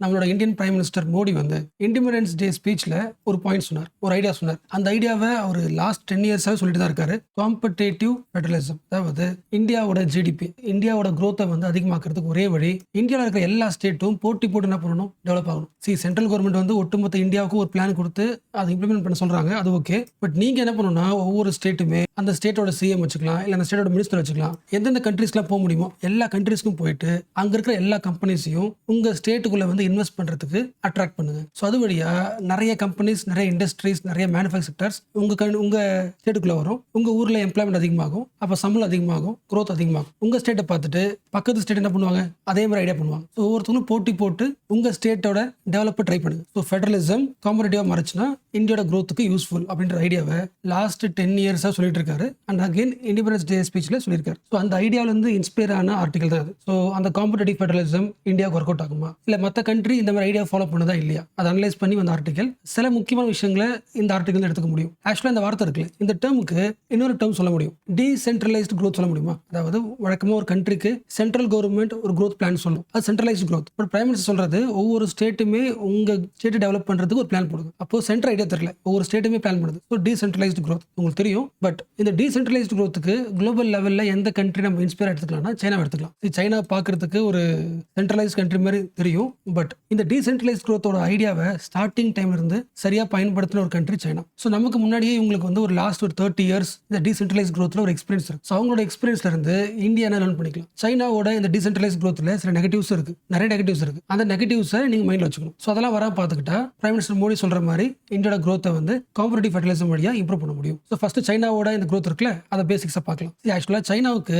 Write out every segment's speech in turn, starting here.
நம்மளோட Indian prime minister Modi வந்து independence day ஸ்பீச்ல ஒரு பாயிண்ட் சொன்னார், ஒரு ஐடியா சொன்னார். அந்த ஐடியாவை அவர் லாஸ்ட் 10 இயர்ஸாக சொல்லிட்டு தான் இருக்காரு. காம்படேட்டிவ் ஃபெடரலிசம், அதாவது இந்தியாவோட ஜிடிபி, இந்தியாவோட growth-அ வந்து அதிகமாக்குறதுக்கு ஒரே வழி இந்தியாவில் இருக்கிற எல்லா ஸ்டேட்டும் போட்டி போட்டு என்ன பண்ணணும், டெவலப் ஆகணும். சென்ட்ரல் கவர்மெண்ட் வந்து ஒட்டுமொத்த இந்தியாவுக்கும் ஒரு பிளான் கொடுத்து அதை இம்ப்ளிமெண்ட் பண்ண சொல்றாங்க, அது ஓகே. பட் நீங்க என்ன பண்ணணும்னா ஒவ்வொரு ஸ்டேட்டுமே அந்த ஸ்டேட்டோட சிஎம் வச்சுக்கலாம், இல்லை அந்த ஸ்டேட்டோட மினிஸ்டர் வச்சுக்கலாம். எந்தெந்த கண்ட்ரீஸ்க்குலாம் போக முடியுமோ எல்லா கண்ட்ரீஸ்க்கும் போயிட்டு அங்க இருக்கிற எல்லா கம்பெனிஸையும் உங்க ஸ்டேட்டுக்குள்ள வந்து இன்வெஸ்ட் பண்றதுக்கு அட்ராக்ட் பண்ணுங்க. ஸோ அது வழியா நிறைய கம்பெனிஸ், நிறைய இண்டஸ்ட்ரீஸ், நிறைய மேனுஃபேக்சர் செக்டர்ஸ் உங்க ஸ்டேட்டுக்குள்ள வரும். உங்க ஊர்ல எம்ப்ளாய்மெண்ட் அதிகமாகும், அப்ப சம்பளம் அதிகமாகும், growth அதிகமாகும். உங்க ஸ்டேட்டை பார்த்துட்டு பக்கத்து ஸ்டேட் என்ன பண்ணுவாங்க, அதே மாதிரி ஐடியா பண்ணுவாங்க. ஸோ ஒவ்வொருத்தரும் போட்டி போட்டு உங்க ஸ்டேட்டோட டெவலப்பை ட்ரை பண்ணுங்க. ஸோ ஃபெடரலிசம் காம்படேட்டிவா மறைச்சுன்னா இந்தியோட growth-க்கு யூஸ்ஃபுல் அப்படின்ற ஐடியாவை லாஸ்ட் 10 இயர்ஸாக சொல்லிட்டு இருக்காரு. அண்ட் அகைன் இண்டிபெண்டன்ஸ் டே ஸ்பீச்ல சொல்லியிருக்காரு. ஸோ அந்த ஐடியாவில இருந்து இன்ஸ்பயர் ஆன ஆர்டிகல் தான் அது. ஸோ அந்த காம்படேட்டிவ் ஃபெடரலிசம் இந்தியாவுக்கு ஒர்க் அவுட் ஆகுமா, இல்லை மற்ற கண்ட்ரி இந்த மாதிரி ஐடியா ஃபாலோ பண்ணதா இல்லையா, அதை அனலைஸ் பண்ணி வந்த ஆர்டிகல். சில முக்கியமான விஷயங்களை இந்த ஆர்டிகல் எடுத்துக்க முடியும். ஆக்சுவலாக இந்த வார்த்தை இருக்குல்ல, இந்த டேர்முக்கு இன்னொரு டேர்ம் சொல்ல முடியும், டீசென்ட்ரலைஸ்டு growth சொல்ல முடியுமா. அதாவது வழக்கமாக ஒரு கண்ட்ரிக்கு சென்ட்ரல் கவர்மெண்ட் ஒரு growth பிளான் சொல்லும், அது centralised growth. But prime minister சொல்றது ஒவ்வொரு ஸ்டேட்டுமே உங்க ஸ்டேட்டை டெவலப் பண்றதுக்கு ஒரு பிளான் போடுங்க. அப்போ சென்ட்ரல் ஐடியா தெரியல, ஒவ்வொரு ஸ்டேட்டுமே பிளான் பண்ணுது. ஸோ டீசென்ட்ரலைஸ்டு growth உங்களுக்கு தெரியும். பட் இந்த டீசென்ட்ரலைஸ்டு growth-க்கு குளோபல் லெவலில் எந்த கண்ட்ரி நம்ம இன்ஸ்பயர் எடுத்துக்கலாம்னா சைனா எடுத்துக்கலாம். சைனா பார்க்கறதுக்கு ஒரு சென்ட்ரலைஸ்ட் கண்ட்ரி மாதிரி தெரியும். பட் இந்த டீசென்ட்ரலைஸ்ட் growth-ஓட ஐடியாவை ஸ்டார்டிங் டைம்ல இருந்து சரியா பயன்படுத்தின ஒரு கண்ட்ரி சைனா. ஸோ நமக்கு முன்னாடியே இவங்களுக்கு வந்து ஒரு லாஸ்ட் ஒரு 30 இயர்ஸ் இந்த டீசென்ட்ரலைஸ்ட் growth-ல ஒரு எக்ஸ்பீரியன்ஸ் இருக்கு. ஸோ அவங்களோட எக்ஸ்பீரியன்ஸ்ல இருந்து இந்தியா என்ன லேர்ன் பண்ணிக்கலாம். சைனாவோட இந்த டீசென்ட்ரலைஸ்ட் growth-ல சில நெகட்டிவ்ஸ் இருக்கு, நிறைய நெகட்டிவ்ஸ் இருக்கு. அந்த நெகட்டிவ்ஸை நீங்க மைண்ட்ல வச்சுக்கணும். ஸோ அதெல்லாம் வர பார்த்துக்கிட்டா பிரைம் மினிஸ்டர் மோடி சொல்ற மாதிரி இந்தியோட growth-அ வந்து காம்படேட்டிவ் ஃபெடரலிசம் வழியா இம்ப்ரூவ் பண்ண முடியும். ஸோ ஃபர்ஸ்ட் சைனாவோட இந்த growth இருக்குல்ல, அதை பேசிக்ஸா பார்க்கலாம். ஆக்சுவலா சைனாவுக்கு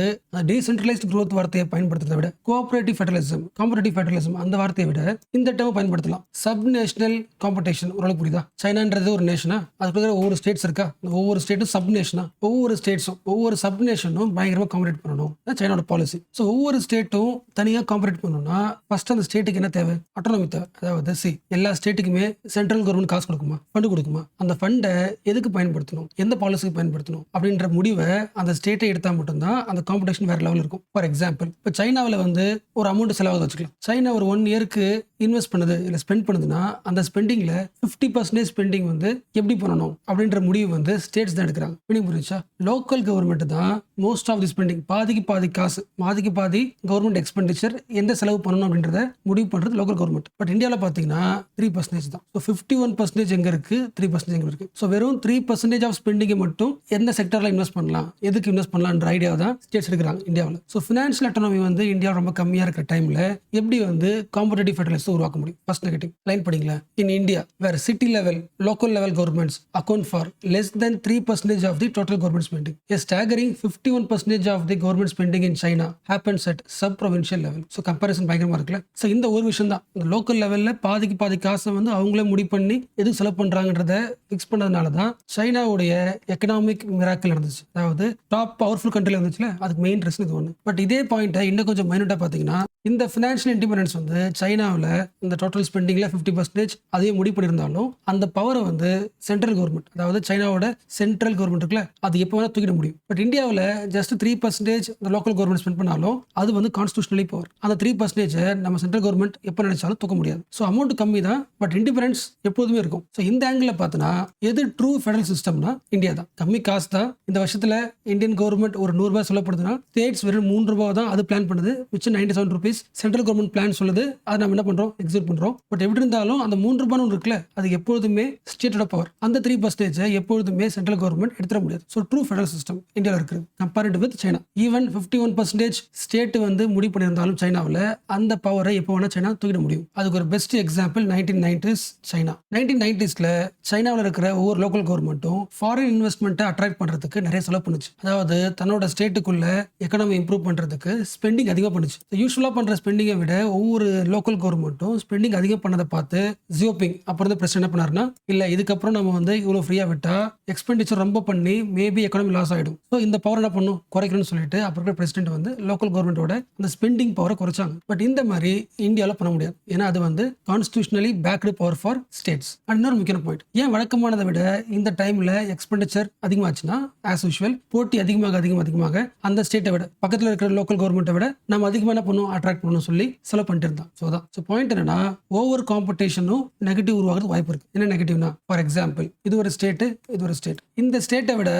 டீசென்ட்ரலைஸ்ட் growth வார்த்தையை பயன்படுத்துறதை விட கோஆபரேட்டிவ் ஃபெடரலிசம், காம்படேட்டிவ் ஃபெடரலிசம் அந்த வார்த்தையை விட இந்த டேர்மை பயன்படுத்தலாம். சப் நேஷனல் காம்படிஷன் ஓரளவு புரியுதா. சைனான்றது ஒரு நேஷனா, அதுக்குள்ள ஒவ்வொரு ஸ்டேட்ஸ் இருக்கா, ஒவ்வொரு ஸ்டேட்டும் சப் நேஷனா, ஒவ்வொரு ஸ்டேட்ஸும் ஒவ்வொரு சப் நேஷனும் பயங்கரமா காம்படேட் பண்ணணும், சைனாவோட பாலிசி. ஸோ ஒவ்வொரு ஸ்டேட்டும் தனியாக காம்படேட் பண்ணணும்னா ஃபர்ஸ்ட் அந்த ஸ்டேட்டுக்கு என்ன தேவை, அட்டானமி தேவை. அதாவது எல்லா ஸ்டேட்டுக்குமே சென்ட்ரல் கவர்மெண்ட் காசு கொடுக்குமா, ஃபண்டு கொடுக்குமா, அந்த ஃபண்டை எதுக்கு பயன்படுத்தணும், எந்த பாலிசிக்கு பயன்படுத்தணும் அப்படின்ற முடிவை அந்த ஸ்டேட்டை எடுத்தால் மட்டும்தான் அந்த காம்படிஷன் வேற லெவல் இருக்கும். ஃபார் எக்ஸாம்பிள் இப்போ சைனாவில் வந்து ஒரு அமௌண்ட் செலவாக வச்சுக்கலாம். சைனா ஒரு 1 இயருக்கு இன்வெஸ்ட் பண்ணுது இல்லை ஸ்பெண்ட் பண்ணுதுன்னா அந்த ஸ்பெண்டிங்ல 50% ஸ்பெண்டிங் வந்து எப்படி பண்ணணும் அப்படின்ற முடிவு வந்து ஸ்டேட்ஸ் தான் எடுக்கிறாங்க. புரியுச்சா. லோக்கல் கவர்மெண்ட் தான் மோஸ்ட் ஆஃப் தி ஸ்பெண்டிங், பாதிக்கு பாதி காசு, பாதிக்கு பாதி கவர்மெண்ட் எக்ஸ்பெண்டிச்சர் எந்த செலவு பண்ணணும் அப்படின்றத முடிவு பண்றது லோக்கல் கவர்மெண்ட். பட் இந்தியாவில் பார்த்தீங்கன்னா 3% தான். ஸோ 51% எங்க இருக்கு, 3% எங்க இருக்கு. ஸோ வெறும் 3% ஆஃப் ஸ்பெண்டிங்கை மட்டும் எந்த செக்டர்ல இன்வெஸ்ட் பண்ணலாம், எதுக்கு இன்வெஸ்ட் பண்ணலாம்ன்ற ஐடியா தான் ஸ்டேட்ஸ் எடுக்கிறாங்க இந்தியாவில். ஸோ ஃபினான்ஷியல் அட்டானமி வந்து இந்தியா ரொம்ப கம்மியாக இருக்கிற டைம்ல எப்படி வந்து காம்படேட்டிவ் ஃபெடரலிசம் உருவாக்க முடியும். ஃபர்ஸ்ட் நெகட்டிவ் லைன் படிங்களா. In India where city level, local level governments account for less than 3% of the total government spending. A staggering 51% of the government spending in China happens at sub-provincial level. So comparison பயங்கரமா இருக்குல்ல. So இந்த ஒரு விஷயம் தான், இந்த local லெவலில் பாதிக்கு பாதி காசை வந்து அவங்களே முடிவு பண்ணி எதுக்கு செலவு பண்றாங்கன்றத ஃபிக்ஸ் பண்ணதுனால தான் சைனாவுடைய எக்கனாமிக் மிராக்கிள் நடந்துச்சு. அதாவது டாப் பவர்ஃபுல் கண்ட்ரில இருந்துச்சுல, அதுக்கு மெயின் ரீசன் இது ஒன்று. பட் இதே பாயிண்ட்டை இன்னும் கொஞ்சம் மைனூட்டா பார்த்தீங்கன்னா இந்த ஃபினான்ஷியல் இண்டிபெண்டன்ஸ் வந்து சைனாவில் இந்த டோட்டல் ஸ்பெண்டிங்ல 50% அதையும் முடிவு பண்ணியிருந்தாலும் அந்த பவரை வந்து சென்ட்ரல் கவர்மெண்ட், அதாவது சைனாவோட சென்ட்ரல் கவர்மெண்ட் இருக்குல்ல, அது எப்போ வேணா தூக்கிட முடியும். பட் இந்தியாவில் ஜஸ்ட் 3% இந்த லோக்கல் கவர்மெண்ட் ஸ்பெண்ட் பண்ணாலும் அது வந்து கான்ஸ்டியூஷனலி பவர். அந்த 3% நம்ம சென்ட்ரல் கவர்மெண்ட் எப்போ நினைச்சாலும் தூக்க முடியாது. ஸோ அமௌண்ட் கம்மி தான், பட் இண்டிபெண்டன்ஸ் எப்போதுமே இருக்கும். ஸோ இந்த ஆங்கிள் பார்த்தோன்னா எது ட்ரூ ஃபெடரல் சிஸ்டம்னா இந்தியா தான். கம்மி காசு தான். இந்த வருஷத்துல இந்தியன் கவர்மெண்ட் ஒரு 100 ரூபாய் சொல்லப்படுதுன்னா ஸ்டேட்ஸ் வெறும் 3 ரூபாய் தான் அது பிளான் பண்ணுது, மிச்சம் 97 rupees சென்ட்ரல் கவர்மெண்ட் பிளான் சொல்லுது, அதை நம்ம என்ன பண்றோம், எக்ஸிக்யூட் பண்றோம். பட் எப்படி இருந்தாலும் அந்த 3 ரூபாய் இருக்குல்ல, அது எப்பொழுதுமே ஸ்டேட்டோட பவர். அந்த 3% எப்பொழுதுமே சென்ட்ரல் கவர்மெண்ட் எடுத்துட முடியாது. ஸோ ட்ரூ ஃபெடரல் சிஸ்டம் இந்தியாவில் இருக்கு compared with China. Even 51% state வந்து முடிவு பண்ணியிருந்தாலும் சைனாவில் அந்த பவரை எப்போ வேணா சைனா தூக்கிட முடியும். அதுக்கு ஒரு பெஸ்ட் எக்ஸாம்பிள் 1990s சைனா. 1990sல சைனாவில் இருக்கிற ஒவ்வொரு லோக்கல் கவர்மெண்ட்டும் ஃபாரின் இன்வெஸ்ட்மெண்ட்டை அட்ராக்ட் பண்றதுக்கு நிறைய செலவு பண்ணுச்சு. அதாவது தன்னோட ஸ்டேட்டுக்குள்ள எக்கனாமி இம்ப்ரூவ் பண்றதுக்கு ஸ்பெண்டிங் அதிகமாக பண்ணுச்சு. யூஸ்வலா பண்ற ஸ்பெண்டிங்கை விட ஒவ்வொரு லோக்கல் கவர்மெண்ட்டும் ஸ்பெண்டிங் அதிகம் பண்ணதை பார்த்து ஜியோபிங் அப்புறம் பிரசிடென்ட் என்ன பண்ணாருன்னா, இல்ல இதுக்கப்புறம் நம்ம வந்து இவ்வளவு ஃப்ரீயா விட்டா எக்ஸ்பெண்டிச்சர் ரொம்ப பண்ணி மேபி எக்கானமி லாஸ் ஆகிடும். ஸோ இந்த பவர் என்ன பண்ணும், குறைக்கணும்னு சொல்லிட்டு அப்போ இருக்கிற பிரசிடென்ட் வந்து லோக்கல் கவர்மெண்ட்டோட அந்த ஸ்பெண்டிங் பவரை குறைச்சாங்க. பட் இந்த மாதிரி இந்தியாவில் பண்ண முடியாது. ஏன்னா அது வந்து constitutionally backed power for states. And இன்னொரு முக்கியமான பாயிண்ட், ஏன் வழக்கமானதை விட இந்த டைம்ல எக்ஸ்பெண்டிச்சர் அதிகமாச்சுன்னா, ஆஸ் யூஷுவல் போட்டி அதிகமாக அந்த ஸ்டேட்டை விட பக்கத்தில் இருக்கிற லோக்கல் கவர்மெண்ட்டை விட நம்ம அதிகமாக என்ன பண்ணுவோம், அட்ராக்ட் பண்ணணும் சொல்லி செலவு பண்ணிட்டு இருந்தான். ஸோ பாயிண்ட் என்னன்னா, ஓவர் காம்படிஷனும் நெகட்டிவ் உருவாகிறது வாய்ப்பு இருக்கு. என்ன நெகட்டிவ்னா, ஃபார் எக்ஸாம்பிள் இது ஒரு ஸ்டேட், இது ஒரு ஸ்டேட். இந்த ஸ்டேட்டை விட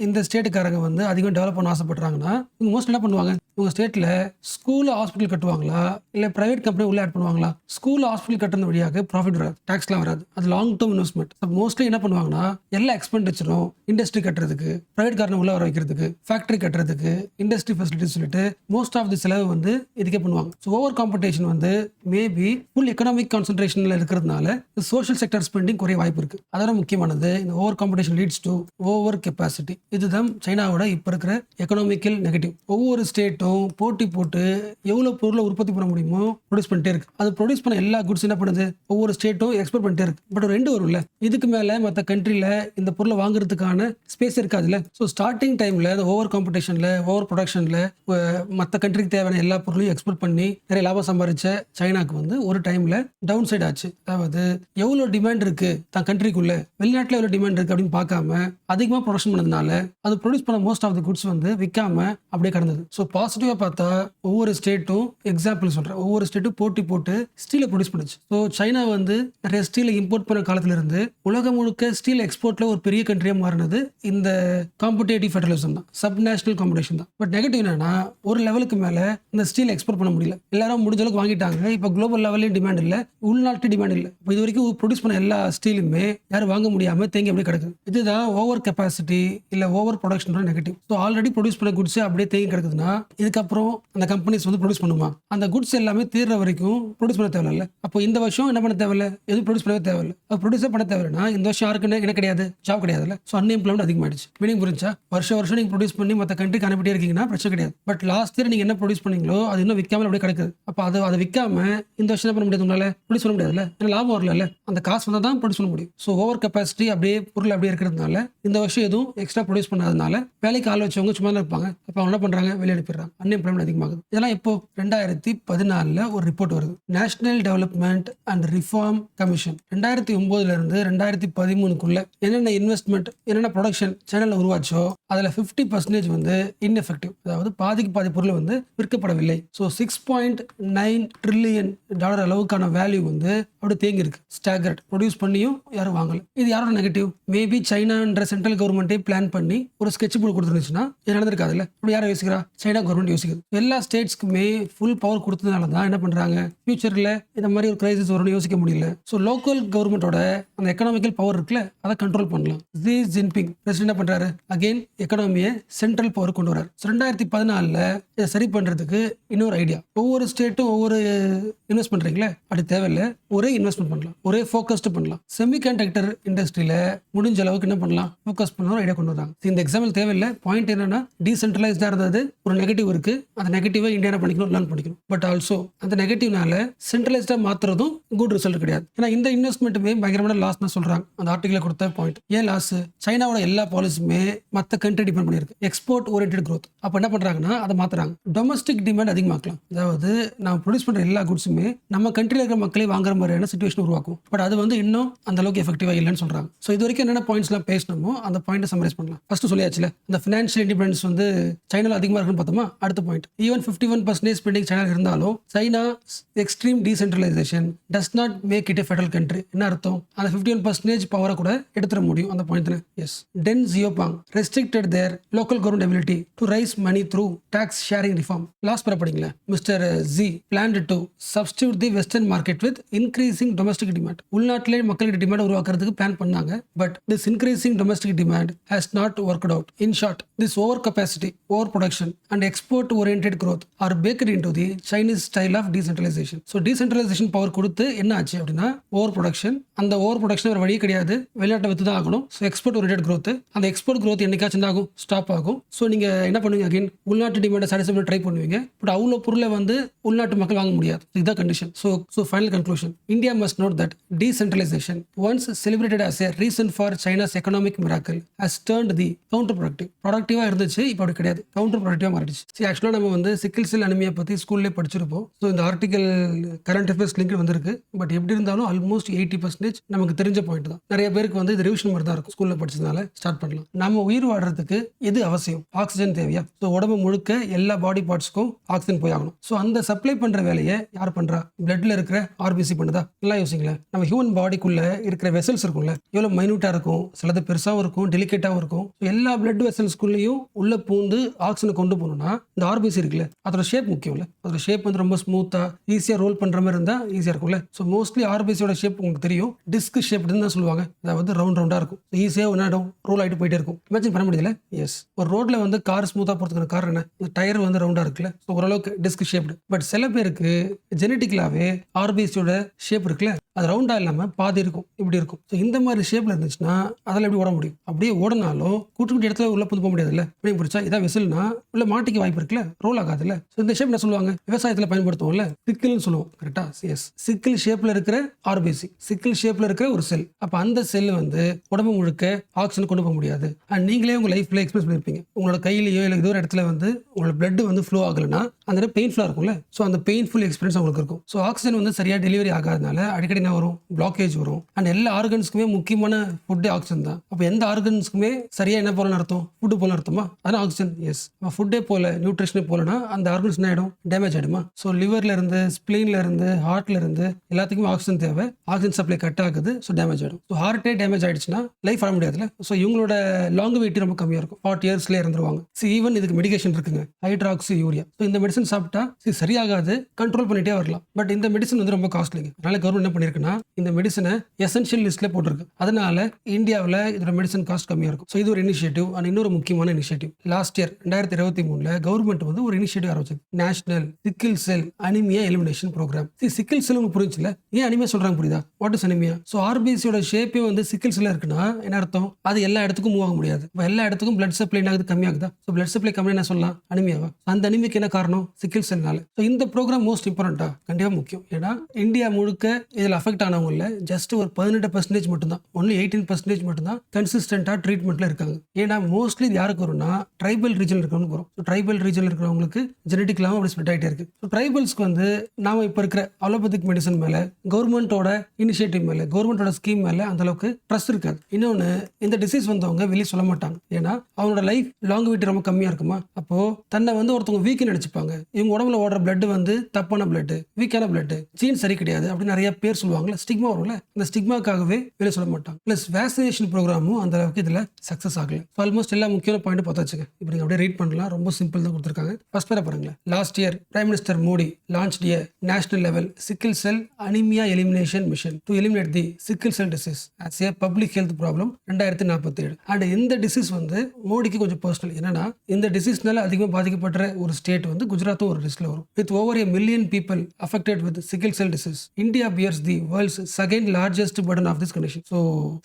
இந்த ஸ்டேட்டுக்காரங்க வந்து அதிகம் டெவலப் பண்ண ஆசைப்படுறாங்கன்னா இவங்க மோஸ்ட் என்ன பண்ணுவாங்க, உங்க ஸ்டேட்ல ஸ்கூல் ஹாஸ்பிட்டல் கட்டுவாங்களா இல்ல பிரைவேட் கம்பெனி உள்ள ஆட் பண்ணுவாங்களா? ஸ்கூல் ஹாஸ்பிட்டல் கட்டுறது வழியாக ப்ராஃபிட் வராது, டாக்ஸ்லாம் வராது. அது லாங் டேர்ம் இன்வெஸ்ட்மெண்ட். மோஸ்ட்லி என்ன பண்ணுவாங்கன்னா எல்லா எக்ஸ்பெண்டிச்சரும் இண்டஸ்ட்ரி கட்டுறதுக்கு, பிரைவேட் காரனை உள்ள வர வைக்கிறதுக்கு, ஃபேக்டரி கட்டுறதுக்கு, இண்டஸ்ட்ரி ஃபெசிலிட்டி சொல்லிட்டு மோஸ்ட் ஆஃப் தி செலவு வந்து இதுக்கே பண்ணுவாங்க. ஸோ ஓவர் காம்படிஷன் வந்து மேபி ஃபுல் எக்கனாமிக் கான்சென்ட்ரேஷன்ல இருக்கிறதுனால சோஷியல் செக்டர் ஸ்பெண்டிங் குறைய வாய்ப்பு இருக்கு. அதோட முக்கியமானது, இந்த over competition leads to over capacity. இதுதான் சைனாவோட இப்ப இருக்கிற எக்கனாமிக்கல் நெகட்டிவ். ஒவ்வொரு ஸ்டேட்டும் போட்டி போட்டு எவ்வளவு பொருளை உற்பத்தி பண்ண முடியுமோ ப்ரொடியூஸ் பண்ணிட்டே இருக்கு. அது ப்ரொடியூஸ் பண்ண எல்லா குட்ஸ் என்ன பண்ணுது, ஒவ்வொரு ஸ்டேட்டும் எக்ஸ்போர்ட் பண்ணிட்டே இருக்கு. பட் ஒரு ரெண்டு வரும்ல, இதுக்கு மேல மற்ற கண்ட்ரில இந்த பொருளை வாங்குறதுக்கான ஸ்பேஸ் இருக்காதுல்ல. ஸோ ஸ்டார்டிங் டைம்ல ஓவர் காம்படிஷன்ல, ஓவர் ப்ரொடக்ஷன்ல மற்ற கண்ட்ரிக்கு தேவையான எல்லா பொருளையும் எக்ஸ்போர்ட் பண்ணி நிறைய லாபம் சம்பாதிச்ச சைனாக்கு வந்து ஒரு டைம்ல டவுன் சைட் ஆச்சு. அதாவது எவ்வளவு டிமாண்ட் இருக்கு தன் கண்ட்ரிக்குள்ள, வெளிநாட்டுல எவ்வளவு டிமாண்ட் இருக்கு அப்படின்னு பார்க்காம அதிகமாக ப்ரொடக்ஷன் பண்ணதுனால அது ப்ரொடியூஸ் பண்ண மோஸ்ட் ஆஃப் தி குட்ஸ் வந்து விற்காம அப்படியே கடந்தது. ஸோ பாசிட்டிவா பார்த்தா ஒவ்வொரு ஸ்டேட்டும், எக்ஸாம்பிள் சொல்றேன், ஒவ்வொரு ஸ்டேட்டும் போட்டி போட்டு ஸ்டீலை ப்ரொடியூஸ் பண்ணுச்சு. ஸோ சைனா வந்து நிறைய ஸ்டீலை இம்போர்ட் பண்ண காலத்துல இருந்து உலகம் முழுக்க ஸ்டீல் எக்ஸ்போர்ட்ல ஒரு பெரிய கண்ட்ரியா மாறினது இந்த காம்படேட்டிவ் ஃபெடரலிசம் தான், சப் நேஷனல் காம்படிஷன் தான். பட் நெகட்டிவ் என்னன்னா, ஒரு லெவலுக்கு மேல இந்த ஸ்டீல் எக்ஸ்போர்ட் பண்ண முடியல. எல்லாரும் முடிஞ்ச அளவுக்கு வாங்கிட்டாங்க. இப்போ குளோபல் லெவலையும் டிமாண்ட் இல்லை, உள்நாட்டு டிமாண்ட் இல்லை. இப்போ இது வரைக்கும் ப்ரொடியூஸ் பண்ண எல்லா ஸ்டீலுமே யாரும் வாங்க முடியாம தேங்கி அப்படியே கிடக்குது. இதுதான் ஓவர் கெப்பாசிட்டி இல்ல ஓவர் ப்ரொடக்ஷனோட நெகட்டிவ். ஸோ ஆல்ரெடி ப்ரொடியூஸ் பண்ண குட்ஸ் அப்படியே தேங்கி கிடக்குதுன்னா இதுக்கப்புறம் அந்த கம்பெனிஸ் வந்து ப்ரொடியூஸ் பண்ணுமா? அந்த குட்ஸ் எல்லாமே தீர்ற வரைக்கும் ப்ரொடியூஸ் பண்ண தேவையில்ல. அப்போ இந்த வருஷம் என்ன பண்ண தேவையில்ல, எதுவும் ப்ரொடியூஸ் பண்ணவே தேவையில்லை. அது ப்ரொடியூஸே பண்ண தேவையில்லைன்னா இந்த வருஷம் யாருக்குன்னு என்ன கிடையாது, ஜாப் கிடையாதுல்ல. ஸோ அன்எம்ப்ளாய்மெண்ட் அதிகமாகிடுச்சு. மீனிங் புரிஞ்சா, வருஷம் நீங்க ப்ரொடியூஸ் பண்ணி மற்ற கண்ட்ரிக்கு அனுப்பிட்டே இருக்கீங்கன்னா பிரச்சனை கிடையாது. பட் லாஸ்ட் இயர் நீங்க என்ன ப்ரொடியூஸ் பண்ணீங்களோ அது இன்னும் விற்காம அப்படியே கிடக்குது. அப்போ அதை விற்காம இந்த வருஷம் என்ன பண்ண முடியாது, உங்களால ப்ரொடியூஸ் பண்ண முடியாதுல்ல. ஏன்னா லாபம் வரல, அந்த காசு வந்தால் தான் ப்ரொடியூஸ் பண்ண முடியும். ஸோ ஓவர் கெப்பாசிட்டி அப்படியே பொருள் அப்படியே இருக்கிறதுனால இந்த வருஷம் எதுவும் எக்ஸ்ட்ரா ப்ரொடியூஸ் பண்ணாதனால வேலைக்கு ஆள் வச்சவங்க சும்மா தான் இருப்பாங்க. அப்போ அவங்க என்ன பண்றாங்க, வெளியே அனுப்பிடுறாங்க. அன்எம்ப்ளாய்மெண்ட் அதிகமாகுது. இதெல்லாம் இப்போ 2014 ஒரு ரிப்போர்ட் வருது, national development and reform commission. 2009 இருந்து 2013 என்னென்ன இன்வெஸ்ட்மெண்ட், என்னென்ன ப்ரொடக்ஷன் சேனல்ல உருவாச்சோ அதுல 50% வந்து இன்எஃபெக்டிவ், அதாவது பாதிக்கு பாதி பொருள் வந்து விற்கப்படவில்லை. ஸோ $6.9 trillion அளவுக்கான வேல்யூ வந்து அப்படி தேங்கி இருக்கு. ஸ்டாகர்ட் ப்ரொடியூஸ் பண்ணியும் யாரும் வாங்கல. இது யாரோட நெகட்டிவ்? மேபி சைனான்ற சென்ட்ரல் கவர்மெண்ட்டே பிளான் பண்ணி ஒரு ஸ்கெட்ச் புக் கொடுத்துருந்துச்சுன்னா இது நடந்திருக்காதுல்ல. அப்படி யாரும் யோசிக்கிறா? China government யோசிக்குது. எல்லா ஸ்டேட்ஸ்க்குமே ஃபுல் பவர் கொடுத்ததுனால தான் என்ன பண்றாங்க, ஃபியூச்சர்ல இந்த மாதிரி ஒரு கிரைசிஸ் வரும்னு யோசிக்க முடியல. ஸோ லோக்கல் கவர்மெண்டோட அந்த எக்கனாமிக்கல் பவர் இருக்குல்ல, அதை கண்ட்ரோல் பண்ணலாம். ஜி ஜின்பிங் பிரசிடென்ட் என்ன பண்றாரு, அகைன் எக்கனாமியை சென்ட்ரல் பவர் கொண்டு வராரு. 2014 இதை சரி பண்றதுக்கு இன்னொரு ஐடியா, ஒவ்வொரு ஸ்டேட்டும் ஒவ்வொரு இன்வெஸ்ட் பண்றீங்களே, அப்படி தேவையில்லை, ஒரே இன்வெஸ்ட்மெண்ட் பண்ணலாம், ஒரே ஃபோக்கஸ்டு பண்ணலாம். செமிகண்டக்டர் இண்டஸ்ட்ரியில முடிஞ்ச அளவுக்கு என்ன பண்ணலாம், ஃபோக்கஸ் பண்ண ஒரு ஐடியா கொண்டு வராங்க. இந்த எக்ஸாம்பிள் தேவையில்லை. பாயிண்ட் என்னன்னா, டீசென்ட்ரலைஸ்டா இருந்தது ஒரு நெகட்டிவ் இருக்கு, அந்த நெகட்டிவை இந்தியா பண்ணிக்கணும், லேர்ன் பண்ணிக்கணும். பட் ஆல்சோ அந்த நெகட்டிவ்னால சென்ட்ரலைஸ்டா மாத்துறதும் குட் ரிசல்ட் கிடையாது. ஏன்னா இந்த இன்வெஸ்ட்மெண்ட்டுமே பயங்கரமான லாஸ் தான் சொல்றாங்க அந்த ஆர்டிகல கொடுத்த பாயிண்ட். ஏன் லாஸ்? சைனாவோட எல்லா பாலிசியுமே மற்ற கண்ட்ரி டிபெண்ட் பண்ணிருக்கு, எக்ஸ்போர்ட் ஓரியன்டட் growth. அப்ப என்ன பண்றாங்கன்னா அதை மாத்துறாங்க, டொமஸ்டிக் டிமாண்ட் அதிகமாக்கலாம். அதாவது நான் ப்ரொடியூஸ் பண்ற எல்லா குட்ஸுமே நம்ம கண்ட்ரியில் இருக்கிற மக்களே வாங்குற மாதிரியான சிச்சுவேஷன் உருவாக்கும். பட் அது வந்து இன்னும் அந்த அளவுக்கு எஃபெக்டிவா இல்லைன்னு சொல்றாங்க. ஸோ இது வரைக்கும் என்னென்ன பாயிண்ட்ஸ்லாம் பேசணுமோ அந்த பாயிண்ட் சம்மரைஸ் பண்ணலாம். ஃபர்ஸ்ட் சொல்லியாச்சுல, இந்த ஃபினான்ஷியல் இண்டிபெண்டன்ஸ் வந்து சைனால அதிகமாக இருக்குன்னு பார்த்தோமா. அடுத்த பாயிண்ட், ஈவன் 51% ஸ்பெண்டிங் சைனா இருந்தாலும் China extreme decentralisation does not make it a federal country. என்ன அர்த்தம்? அந்த 51% பவரை கூட எடுத்துட முடியும் அந்த point. Yes, Deng Xiaoping restricted their local government ability to raise money through tax sharing reform. Last படிங்களா, mister Xi planned to substitute the western market with increasing domestic demand. உள்நாட்டிலே மக்களுக்கு டிமாண்ட் உருவாக்குறதுக்கு பிளான் பண்ணாங்க. But this increasing domestic demand has not worked out. In short, this overcapacity, overproduction and export oriented growth are baked into the Chinese style of decentralization. So decentralization power கொடுத்து என்ன ஆச்சு அப்படின்னா, over production. அந்த over production ஒரு வழியே கிடையாது, வெளிநாட்டை with தான் ஆகணும். ஸோ எக்ஸ்போர்ட் ஓரியன்டட் growth, அந்த எக்ஸ்போர்ட் growth என்னைக்காச்சும் ஆகும், ஸ்டாப் ஆகும். ஸோ நீங்க என்ன பண்ணுவீங்க, அகைன் உள்நாட்டு டிமாண்டை சாட்டிஸ்ஃபை பண்ண ட்ரை பண்ணுவீங்க. பட் அவ்வளோ பொருளை வந்து உள்நாட்டு மக்கள் வாங்க முடியாது. இதுதான் கண்டிஷன். So final conclusion, India must note that decentralization once celebrated as a reason for China's economic miracle has turned the counter productive. ப்ரொடக்டிவாக இருந்துச்சு, இப்போ அப்படி கிடையாது, கவுண்டர் ப்ரொடக்டிவாக மாறிடுச்சு. சரி, ஆக்சுவலாக நம்ம வந்து சிக்கிள் செல் அனிமியா பற்றி ஸ்கூல்லேயே படிச்சிருப்போம். ஸோ இந்த ஆர்டிகல் கரண்ட் அஃபேர்ஸ் லிங்க் வந்திருக்கு. பட் எப்படி இருந்தாலும் ஆல்மோஸ்ட் 80% நமக்கு தெரிஞ்ச பாயிண்ட் தான். நிறைய பேருக்கு வந்து இது ரிவிஷன் மாதிரி தான் இருக்கும். ஸ்கூலில் படிச்சதுனால ஸ்டார்ட் பண்ணலாம். நம்ம உயிர் வாழ்றதுக்கு எது அவசியம்? ஆக்சிஜன் தேவையா? ஸோ உடம்பு முழுக்க எல்லா பாடி பார்ட்ஸ்க்கும் ஆக்சிஜன் போய் ஆகணும். ஸோ அந்த சப்ளை பண்ணுற வேலையை யார் பண்ணுறா? பிளட்ல இருக்கிற ஆர்பிசி பண்ணுதா? நல்லா யோசிங்களேன். நம்ம ஹியூமன் பாடிக்குள்ள இருக்கிற வெசல்ஸ் இருக்கும்ல, எவ்வளோ மைனூட்டாக இருக்கும், சிலது பெருசாகவும் இருக்கும், டெலிகேட்டாகவும் இருக்கும். எல்லா பிளட் வெசல்ஸ்குள்ளேயும் உள்ள பூந்து ஆக்சிஜனை கொண்டு போகணும்னா இந்த ஆர்பிசி இருக்குல்ல, அதோட ஷேப் முக்கியம்ல. அதோட ஷேப் வந்து ரொம்ப ஸ்மூத்தாக ஈஸியாக ரோல் பண்ணுற மாதிரி இருந்தால் ஈஸியாக இருக்கும்ல. ஸோ மோஸ்ட்லி ஆர்பிசியோட ஷேப் உங்களுக்கு தெரியும், டிஸ்க் ஷேப்னு தான் சொல்லுவாங்க. அதாவது ரவுண்டாக இருக்கும், ஈஸியாக ஒன்றாடும் ரோல் ஆகிட்டு போயிட்டே இருக்கும். இமேஜின் பண்ண முடியல? எஸ், ஒரு ரோட்ல வந்து கார் ஸ்மூத்தாக போகிறதுக்கான காரணம் என்ன? இந்த டயர் வந்து ரவுண்டாக இருக்குல்ல, ஸோ ஓரளவுக்கு டிஸ்க் ஷேப்டு. பட் சில பேருக்கு ஜெனட்டிக்கலாகவே ஆர்பிசியோட ஷேப் இருக்குல்ல, அது ரவுண்டாக இல்லாமல் பாதி இருக்கும், இப்படி இருக்கும். ஸோ இந்த மாதிரி ஷேப்பில் இருந்துச்சுன்னா அதில் எப்படி ஓட முடியும்? அப்படியே ஓடினாலும் கூட்டு கூட்டி இடத்துல உள்ள புது போக முடியாதுல்ல. இப்படி பிடிச்சா இதான் வெசல்னா உள்ள மாட்டிக்க வாய்ப்பு இருக்குல்ல, ரோல் ஆகாதுல்ல. ஸோ இந்த ஷேப் என்ன சொல்லுவாங்க? விவசாயத்தில் பயன்படுத்துவோம்ல, சிக்கிள்னு சொல்லுவோம். கரெக்டா? எஸ், சிக்கிள் ஷேப்பில் இருக்கிற ஆர்பிசி, சிக்கிள் ஷேப்பில் இருக்கிற ஒரு செல். அப்போ அந்த செல் வந்து உடம்பு முழுக்க ஆக்சிஜன் கொண்டு போக முடியாது. அண்ட் நீங்களே உங்கள் லைஃப்ல எக்ஸ்பீரியன்ஸ் பண்ணியிருப்பீங்க. உங்களோட கையிலேயோ இல்லை ஏதோ ஒரு இடத்துல வந்து உங்களோட பிளட் வந்து ஃப்ளோ ஆகலைன்னா அந்த பெயின்ஃபுல்லாக இருக்கும்ல. ஸோ அந்த பெயின்ஃபுல் எக்ஸ்பீரியன்ஸ் உங்களுக்கு இருக்கும். ஸோ ஆக்சிஜன் வந்து சரியாக டெலிவரி ஆகாதனால அடிக்கடி என்ன வரும்? பிளாக்கேஜ் வரும். அண்ட் எல்லா ஆர்கன்ஸ்க்குமே முக்கியமான ஃபுட்டே ஆக்சிஜன் தான். அப்போ எந்த ஆர்கன்ஸ்க்குமே சரியாக என்ன போலன்னு அர்த்தம்? ஃபுட்டு போல அர்த்தமா? அதான் ஆக்சிஜன். எஸ், ஃபுட்டே போல, நியூட்ரிஷனே போலனா அந்த ஆர்கன்ஸ் என்ன ஆகிடும்? டேமேஜ் ஆகிடுமா? ஸோ லிவர்ல இருந்து, ஸ்பிளீன்ல இருந்து, ஹார்ட்ல இருந்து எல்லாத்துக்குமே ஆக்சிஜன் தேவை. ஆக்சிஜன் சப்ளை கட் ஆகுது, ஸோ டேமேஜ் ஆகிடும். ஸோ ஹார்ட்டே டேமேஜ் ஆயிடுச்சுன்னா லைஃப் ஆட முடியாதுல்ல. ஸோ இவங்களோட லாங்குவிட்டி ரொம்ப கம்மியாக இருக்கும், 40 இயர்ஸ்லேயே இறந்துருவாங்க. ஈவன் இதுக்கு மெடிகேஷன் இருக்குங்க, ஹைட்ராக்சி யூரியா. ஸோ இந்த மெடிசன் சாப்பிட்டா சரியாகாது, கண்ட்ரோல் பண்ணிட்டே வரலாம். பட் இந்த மெடிசன் வந்து ரொம்ப காஸ்ட்லிங்க. அதனால கவர்மெண்ட் என்ன பண்ணிருக்குன்னா இந்த மெடிசனை எசென்ஷியல் லிஸ்ட்ல போட்டிருக்கு. அதனால இந்தியாவில் இதோட மெடிசன் காஸ்ட் கம்மியாக இருக்கும். ஸோ இது ஒரு இனிஷியேட்டிவ். அண்ட் இன்னொரு முக்கியமான இனிஷியேட்டிவ், லாஸ்ட் இயர் 2023 கவர்மெண்ட் வந்து ஒரு இனிஷியேட்டிவ் ஆரம்பிச்சது, national sickle cell anaemia elimination programme. Sickle cell உங்களுக்கு புரிஞ்சுல? ஏன் அனிமியா சொல்றாங்க புரியுதா? What is anaemia? ஸோ ஆர்பிசியோட ஷேப்பே வந்து சிக்கிள் செல்ல இருக்குன்னா என்ன அர்த்தம்? அது எல்லா இடத்துக்கும் மூவ் ஆக முடியாது. எல்லா இடத்துக்கும் பிளட் சப்ளை ஆகுது, கம்மியாகுதா? ஸோ பிளட் சப்ளை கம்மி என்ன சொல்லலாம்? அனிமியாவா? அந்த அனிமிக்கு என்ன காரணம்? சிக்கிள் செல்னால. ஸோ இந்த ப்ரோக்ராம் மோஸ்ட் இம்பார்ட்டண்டா? கண்டிப்பாக முக்கியம். ஏன்னா இந்தியா முழுக்க இதில் அஃபெக்ட் ஆனவங்கள ஜஸ்ட் ஒரு 18% மட்டும்தான், ஒன்லி 18% மட்டும்தான் கன்சிஸ்டண்டா ட்ரீட்மெண்ட்ல இருக்காங்க. ஏன்னா மோஸ்ட்லி இது யாருக்கு வரும்னா ட்ரைபல் ரீஜன் இருக்கிறவங்க வரும். ட்ரைபல் ரீஜன் இருக்கிறவங்களுக்கு ஜெனட்டிக்லாம் அப்படி ஸ்ப்ரெட் ஆகிட்டே இருக்கு. ட்ரைபல்ஸ்க்கு வந்து நாம இப்போ இருக்கிற அலோபதிக் மெடிசன் மேல, கவர்மெண்டோட இனிஷியேட்டிவ் மேல, கவர்மெண்டோட ஸ்கீம் மேல அந்த அளவுக்கு ட்ரஸ்ட் இருக்காது. இன்னொன்று, இந்த டிசீஸ் வந்தவங்க வெளியே சொல்ல மாட்டாங்க. ஏன்னா அவனோட லைஃப் லாங்குவிட்டி ரொம்ப கம்மியா இருக்குமா. அப்போ தன்னை வந்து ஒருத்தவங்க வீக் நினைச்சுப்பாங்க. இவங்க உடம்புல ஓடுற பிளட் வந்து தப்பான பிளட், வீக்கான பிளட், ஜீன் சரி கிடையாது அப்படின்னு நிறைய பேர் சொல்லுவாங்கல்ல, ஸ்டிக்மா வரும்ல. அந்த ஸ்டிக்மாக்காகவே வெளியே சொல்ல மாட்டாங்க. பிளஸ் வேக்சினேஷன் ப்ரோக்ராமும் அந்த அளவுக்கு இதுல சக்சஸ் ஆகல. ஆல்மோஸ்ட் எல்லா முக்கியமான பாயிண்ட் பார்த்தாச்சுங்க. இப்போ நீங்க அப்படியே ரீட் பண்ணலாம், ரொம்ப சிம்பிள் தான் கொடுத்துருக்காங்க. ஃபர்ஸ்ட் பேரை பாருங்க. Last year prime minister Modi launched a national level sickle cell anemia elimination mission to eliminate the sickle cell disease as a public health problem 2047. And இந்த டிசீஸ் வந்து மோடிக்கு கொஞ்சம் பர்சனல். என்னன்னா இந்த டிசீஸ்னால அதிகமாக பாதிக்கப்பட்ட ஒரு ஸ்டேட் வந்து குஜராத்தும் ஒரு லிஸ்ட்ல வரும். With over a million people affected with sickle cell disease, India bears the world's second largest burden of this condition. So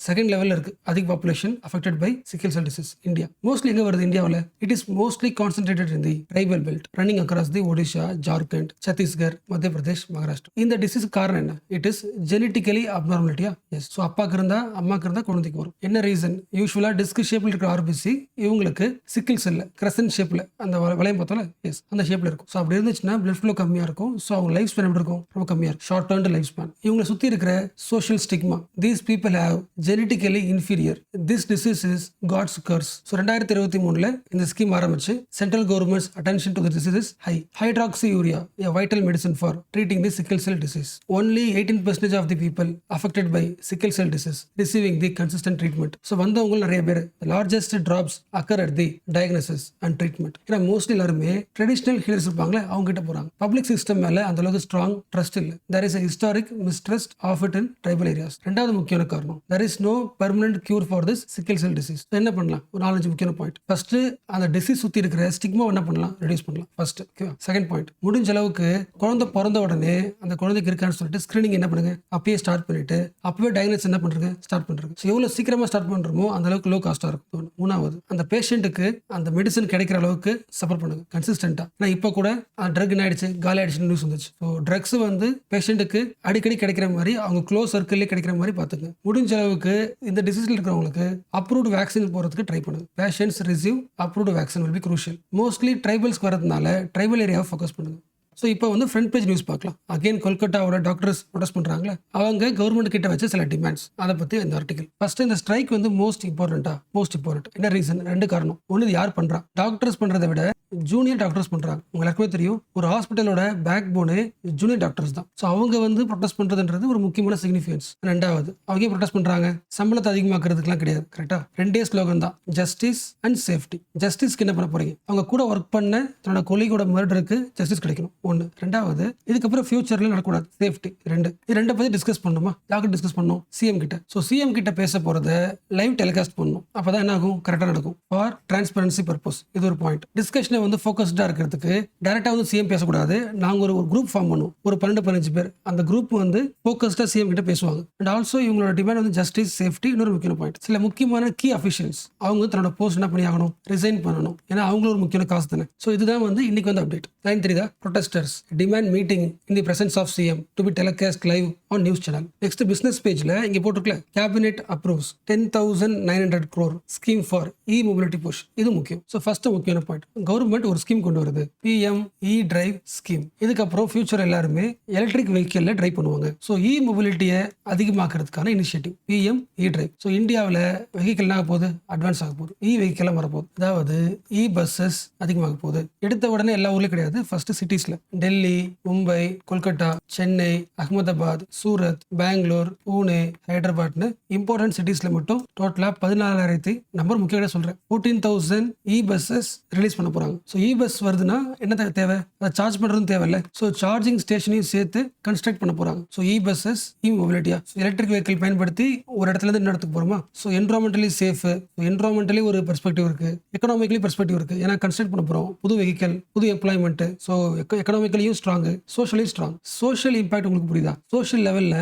second லெவல்ல இருக்கு அதிக population affected by sickle cell disease India. Mostly எங்க வருது இந்தியாவில்? It is mostly concentrated in the tribal belt running across the Odisha, Jharkhand, Chhattisgarh, Madhya Pradesh, Maharashtra. இந்த disease காரணம் என்ன? It is genetically அப்நார்மாலிட்டியா? எஸ். ஸோ அப்பாக்கு இருந்தா அம்மாக்கு இருந்தா குழந்தைக்கு வரும். என்ன ரீசன்? யூஸ்வலா டிஸ்க் ஷேப்ல இருக்கிற ஆர்பிசி இவங்களுக்கு சிக்கிள் செல்ல கிரசன்ட் ஷேப்ல அந்த வளையம் பார்த்தோம்ல, எஸ் அந்த ஷேப்ல இருக்கும். ஸோ அப்படி இருந்துச்சுன்னா பிளட் ஃப்ளோ கம்மியா இருக்கும். ஸோ அவங்க லைஃப் ஸ்பேன் எப்படி இருக்கும்? ரொம்ப கம்மியா இருக்கும். Short term life span. இவங்களை சுத்தி இருக்கிற social stigma, these people have genetically inferior, this disease is god's curse. So 2023 இந்த ஸ்கீம் ஆரம்பிச்சு central government's attention to the disease is high. Hydroxyurea, a vital medicine for treating the sickle cell disease. Only 18% of the people affected by sickle cell disease receiving the consistent treatment. So வந்தவங்க நிறைய பேர். The largest drops occur at the diagnosis and treatment. ஏன்னா mostly எல்லாருமே traditional healers இருப்பாங்களே அவங்க கிட்ட போறாங்க. Public system மேல அந்த அளவுக்கு ஸ்ட்ராங் ட்ரஸ்ட் இல்லை. There is a historic mistrust of it in tribal areas. ரெண்டாவது முக்கியமான காரணம், there is no permanent cure for this sickle cell disease. என்ன பண்ணலாம்? ஒரு 4-5 முக்கியமான பாயிண்ட். ஃபர்ஸ்ட், அந்த டிசீஸ் சுத்தி இருக்கிற ஸ்டிக்மா என்ன பண்ணலாம்? ரெடியூஸ் பண்ணலாம். ஃபர்ஸ்ட். செகண்ட் பாயிண்ட், முடிஞ்ச அளவுக்கு குழந்தை பிறந்த உடனே அந்த குழந்தைக்கு இருக்கான்னு சொல்லிட்டு ஸ்கிரீனிங் என்ன பண்ணுங்க, அப்பயே ஸ்டார்ட் பண்ணிட்டு அப்பவே டயக்னோஸ் என்ன பண்றீங்க, ஸ்டார்ட் பண்றீங்க. ஸோ எவ்வளவு சீக்கிரமா ஸ்டார்ட் பண்றோமோ அந்த அளவுக்கு லோ காஸ்டா இருக்கும். மூணாவது, அந்த பேஷண்ட்டுக்கு அந்த மெடிசன் கிடைக்கிற அளவுக்கு சப்போர்ட் பண்ணுங்க கன்சிஸ்டன்டா. இப்போ கூட ட்ரக் என்ன ஆயிடுச்சு, காலி ஆயிடுச்சுன்னு நியூஸ் வந்துச்சு. ஸோ ட்ரக்ஸ் வந்து பேஷண்ட்டுக்கு அடிக்கடி கிடைக்கிற கிடைக்கிற மாதிரி அவங்க க்ளோஸ் சர்க்கிள்லேயே கிடைக்கிற மாதிரி பார்த்துங்க. முடிஞ்ச அளவுக்கு இந்த டிசீஸில் இருக்கிறவங்களுக்கு அப்ரூவ்டு வேக்சின் போகிறதுக்கு ட்ரை பண்ணுங்க. Patients receive approved vaccine will be crucial. Mostly ட்ரைபல்ஸ்க்கு வரதுனால ட்ரைபல் ஏரியாவை ஃபோக்கஸ் பண்ணுங்க. ஸோ இப்போ வந்து ஃப்ரண்ட் பேஜ் நியூஸ் பார்க்கலாம். அகைன் கொல்கட்டாவோட டாக்டர்ஸ் ப்ரொடெஸ்ட் பண்ணுறாங்களே, அவங்க கவர்மெண்ட் கிட்ட வச்சு சில டிமாண்ட்ஸ், அதை பற்றி இந்த ஆர்டிகல். ஃபர்ஸ்ட் இந்த ஸ்ட்ரைக் வந்து மோஸ்ட் இம்பார்ட்டன்ட். என்ன ரீசன்? 2 காரணம். ஒன்று, இது யார் பண்ணுறா? டாக்டர்ஸ் பண்ணுறதை விட ஜூனியர் டாக்டர்ஸ் பண்ணுறாங்க. உங்களுக்கு தெரியும், ஒரு ஹாஸ்பிட்டலோட பேக் போனே ஜூனியர் டாக்டர்ஸ் தான். ஸோ அவங்க வந்து ப்ரொடெஸ்ட் பண்ணுறதுன்றது ஒரு முக்கியமான சிக்னிஃபிகன்ஸ். 2வது, அவங்க ப்ரொடெஸ்ட் பண்ணுறாங்க சம்பளத்தை அதிகமாக்குறதுக்குலாம் கிடையாது. கரெக்டாக 2 ஸ்லோகன் தான், ஜஸ்டிஸ் அண்ட் சேஃப்டி. ஜஸ்டிஸ்க்கு என்ன பண்ண போறீங்க? அவங்க கூட ஒர்க் பண்ண தன்னோட கொலீகோட மர்டருக்கு ஜஸ்டிஸ் கிடைக்கணும். 1. 2வது, இதுக்கப்புறம் ஃபியூச்சர்ல நடக்கூடாது. சேஃப்டி. 2. இது 2 பத்தி டிஸ்கஸ் பண்ணுமா? யாருக்கு டிஸ்கஸ் பண்ணணும்? சிஎம் கிட்ட. ஸோ சிஎம் கிட்ட பேச போறத லைவ் டெலிகாஸ்ட் பண்ணணும். அப்பதான் என்ன ஆகும்? கரெக்டாக நடக்கும். For transparency purpose. இது ஒரு பாயிண்ட். டிஸ்கஷனை வந்து ஃபோக்கஸ்டா இருக்கிறதுக்கு டேரக்டா வந்து சிஎம் பேசக்கூடாது. நாங்க ஒரு குரூப் ஃபார்ம் பண்ணுவோம், ஒரு 12-15 பேர். அந்த குரூப் வந்து ஃபோக்கஸ்டா சிஎம் கிட்ட பேசுவாங்க. அண்ட் ஆல்சோ இவங்களோட டிமாண்ட் வந்து ஜஸ்டிஸ், சேஃப்டி. இன்னொரு முக்கியமான பாயிண்ட், சில முக்கியமான கீ அஃபிஷியல்ஸ் அவங்க தன்னோட போஸ்ட் என்ன பண்ணி ஆகணும்? ரிசைன் பண்ணணும். ஏன்னா அவங்களும் ஒரு முக்கியமான காசு தானே. ஸோ இதுதான் வந்து இன்னைக்கு வந்து அப்டேட். லைன் தெரியுதா? ப்ரொடெஸ்டர்ஸ் demand meeting in the presence of CM to be telecast live on news channel. Next, business pageல இங்க போட்டுருக்கல, cabinet approves 10,900 crore scheme for e-mobility push. இது முக்கியம். ஸோ ஃபர்ஸ்ட் முக்கியமான பாயிண்ட், கவர்மெண்ட் ஒரு ஸ்கீம் கொண்டு வருது, PM e-drive ஸ்கீம். இதுக்கப்புறம் future எல்லாருமே electric வெஹிக்கிள்ல டிரைவ் பண்ணுவாங்க. ஸோ இ-மொபிலிட்டியை அதிகமாக்குறதுக்கான இனிஷியேட்டிவ் PM e-drive. ஸோ இந்தியாவில் வெஹிக்கிள் என்ன போகுது? அட்வான்ஸ் ஆக போகுது. வெஹிக்கிளாக வரப்போகுது. அதாவது பஸ்ஸஸ் அதிகமாக போகுது. எடுத்த உடனே எல்லா ஊர்லயும் கிடையாது. ஃபர்ஸ்ட் சிட்டிஸ்ல டெல்லி, மும்பை, கொல்கட்டா, சென்னை, அகமதாபாத், சூரத், பெங்களூர், பூனே, ஹைதராபாத்னு இம்பார்ட்டன்ட் சிட்டிஸ்ல மட்டும் டோட்டலா 14,000 நம்பர் முக்கியமாக சொல்றேன், 14,000 பஸ்ஸஸ் ரிலீஸ் பண்ண போறாங்க. ஸோ பஸ் வருதுன்னா என்ன தேவை? அதை சார்ஜ் பண்றதும் தேவையில்லை. ஸோ சார்ஜிங் ஸ்டேஷனையும் சேர்த்து கன்ஸ்ட்ரக்ட் பண்ண போறாங்க. ஸோ பஸ்ஸஸ் மொபிலிட்டியா, எலக்ட்ரிக் வெஹிக்கிள் பயன்படுத்தி ஒரு இடத்துல இருந்து இன்னொரு இடத்துக்கு போறோமா? ஸோ என்விரான்மெண்டலி சேஃப், என்விரான்மெண்டலி ஒரு பெர்ஸ்பெக்டிவ் இருக்கு, எக்கனாமிக்கலி பெர்ஸ்பெக்டிவ் இருக்கு. ஏன்னா கன்ஸ்ட்ரக்ட் பண்ண போறோம், புது வெஹிக்கிள், புது எம்ப்ளாய்மெண்ட். ஸோ எக்கனாமிக்கலியும் strong, socially strong. Social impact உங்களுக்கு புரியுதா? சோஷியல் லெவல்ல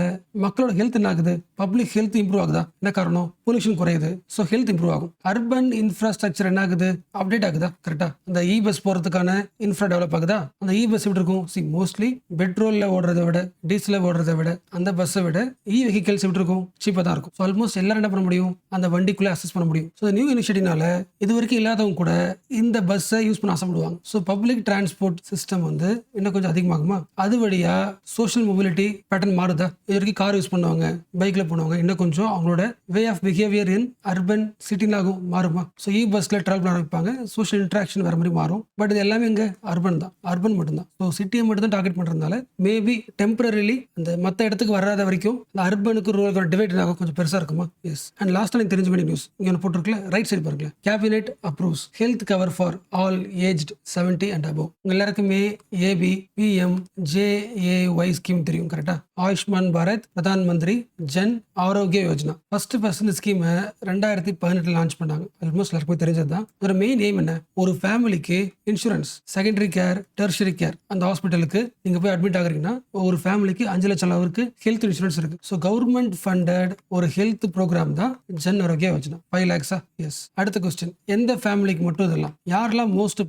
மக்களோட ஹெல்த் என்ன ஆகுது? பப்ளிக் ஹெல்த் இம்ப்ரூவ் ஆகுதா? என்ன காரணம்? பொல்யூஷன் குறையுது. ஸோ ஹெல்த் இம்ப்ரூவ் ஆகும். அர்பன் இன்ஃப்ராஸ்ட்ரக்சர் என்ன ஆகுது? அப்டேட் ஆகுதா? கரெக்டா? அந்த பஸ் போறதுக்கான இன்ஃப்ரா டெவலப் ஆகுதா? அந்த பஸ் எப்படி இருக்கும்? மோஸ்ட்லி பெட்ரோல்ல ஓடுறதை விட, டீசல்ல ஓடுறதை விட, அந்த பஸ்ஸை விட வெஹிக்கிள்ஸ் எப்படி இருக்கும்? சீப்பா தான் இருக்கும். ஸோ ஆல்மோஸ்ட் எல்லாரும் என்ன பண்ண முடியும்? அந்த வண்டிக்குள்ள அக்சஸ் பண்ண முடியும். ஸோ நியூ இனிஷியேட்டிவ்னால இது வரைக்கும் இல்லாதவங்க கூட இந்த பஸ்ஸை யூஸ் பண்ண ஆசைப்படுவாங்க. ஸோ பப்ளிக் டிரான்ஸ்போர்ட் சிஸ்டம் வந்து இன்னும் கொஞ்சம் அதிகமாகுமா? அது வழியா சோஷியல் மொபிலிட்டி பேட்டர்ன் மாறுதா? இது வரைக்கும் கார் யூஸ் பண்ணுவாங்க, பைக்ல போனவங்க இன்னும் கொஞ்சம் அவங்களோட way of behaviour in urban சிட்டினாகும் மாறுமா? ஸோ பஸ்ல டிராவல் பண்ண ஆரம்பிப்பாங்க, சோஷியல் இன்ட்ராக்ஷன் வேற மாதிரி மாறும். பட் இது எல்லாமே இங்க அர்பன் தான், அர்பன் மட்டும்தான். ஸோ சிட்டியை மட்டும் தான் டார்கெட் பண்றதுனால மேபி டெம்பரரிலி அந்த மற்ற இடத்துக்கு வராத வரைக்கும் அந்த அர்பனுக்கு ரூரல் டிவைட் ஆகும், கொஞ்சம் பெருசா இருக்குமா? எஸ். அண்ட் லாஸ்ட் எனக்கு தெரிஞ்ச வேண்டிய நியூஸ் இங்க போட்டிருக்கல, ரைட் சைடு பாருங்க, cabinet approves health cover for all aged 70 and above. உங்க எல்லாருக்குமே ஏபி PM JAY ஸ்கீம் தெரியும், கரெக்டா? ஆயுஷ்மான் பாரத் பிரதான் மந்திரி ஜன் ஆரோக்கிய யோஜனா. ஃபர்ஸ்ட் இந்த ஸ்கீமை 2018 லான்ச் பண்ணாங்க. ஆல்மோஸ்ட் எல்லாருக்குமே தெரிஞ்சதுதான். ஒரு மெயின் எய்ம் என்ன? ஒரு ஃபேமிலிக்கு insurance, secondary care, tertiary care, அந்த ஹாஸ்பிட்டலுக்கு நீங்க போய் அட்மிட் ஆகுறீங்கன்னா ஒரு ஃபேமிலிக்கு 5 லட்சம் அளவுக்கு ஹெல்த் இன்சூரன்ஸ் இருக்கு. ஸோ கவர்மெண்ட் ஃபண்டட் ஒரு ஹெல்த் ப்ரோக்ராம் தான் ஜன் ஆரோக்கிய யோஜனா. 5 lakhs. எஸ். அடுத்த கொஸ்டின், எந்த ஃபேமிலிக்கு மட்டும் இதெல்லாம்? யாரெல்லாம் most